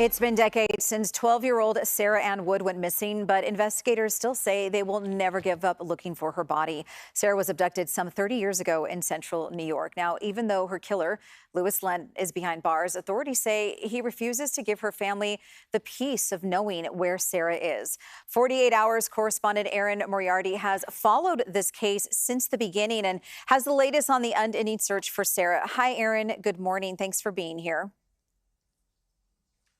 It's been decades since 12-year-old Sara Anne Wood went missing, but investigators still say they will never give up looking for her body. Sara was abducted some 30 years ago in central New York. Now, even though her killer, Louis Lent, is behind bars, authorities say he refuses to give her family the peace of knowing where Sara is. 48 Hours correspondent Erin Moriarty has followed this case since the beginning and has the latest on the unending search for Sara. Hi, Erin. Good morning. Thanks for being here.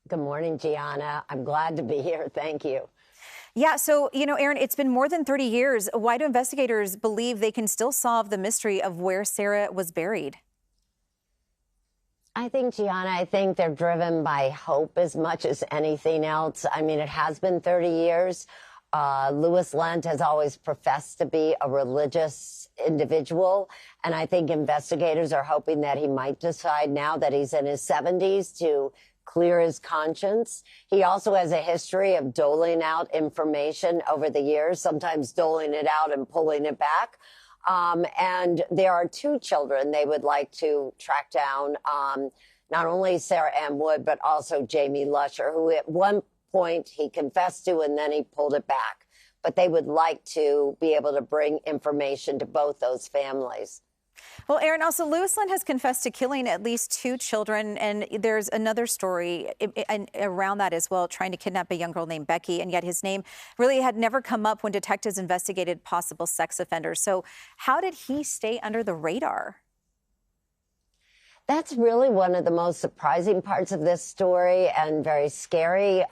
Good morning, Gianna. I'm glad to be here. Thank you. Yeah, so, Erin, it's been more than 30 years. Why do investigators believe they can still solve the mystery of where Sara was buried? I think, Gianna, they're driven by hope as much as anything else. I mean, it has been 30 years. Louis Lent has always professed to be a religious individual, and I think investigators are hoping that he might decide now that he's in his 70s to clear his conscience. He also has a history of doling out information over the years, sometimes doling it out and pulling it back. And there are two children they would like to track down, not only Sara Anne Wood, but also Jamie Lusher, who at one point he confessed to and then he pulled it back. But they would like to be able to bring information to both those families. Well, Erin, also, Louis Lent has confessed to killing at least two children, and there's another story around that as well, trying to kidnap a young girl named Becky, and yet his name really had never come up when detectives investigated possible sex offenders. So how did he stay under the radar? That's really one of the most surprising parts of this story and very scary.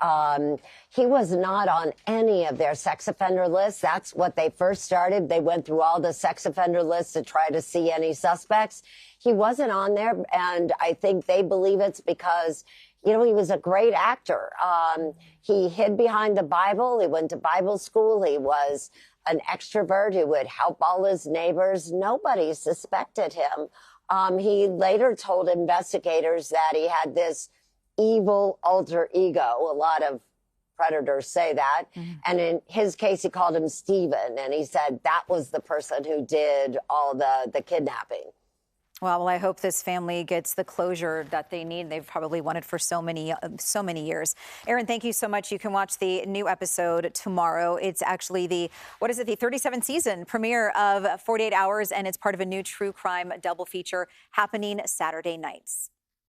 He was not on any of their sex offender lists. That's what they first started. They went through all the sex offender lists to try to see any suspects. He wasn't on there, and I think they believe it's because, he was a great actor. He hid behind the Bible. He went to Bible school. He was an extrovert who would help all his neighbors. Nobody suspected him. He later told investigators that he had this evil alter ego. A lot of predators say that. Mm-hmm. And in his case, he called him Stephen. And he said that was the person who did all the kidnapping. Well, I hope this family gets the closure that they need. They've probably wanted for so many years. Erin, thank you so much. You can watch the new episode tomorrow. It's actually the 37th season premiere of 48 Hours, and it's part of a new true crime double feature happening Saturday nights.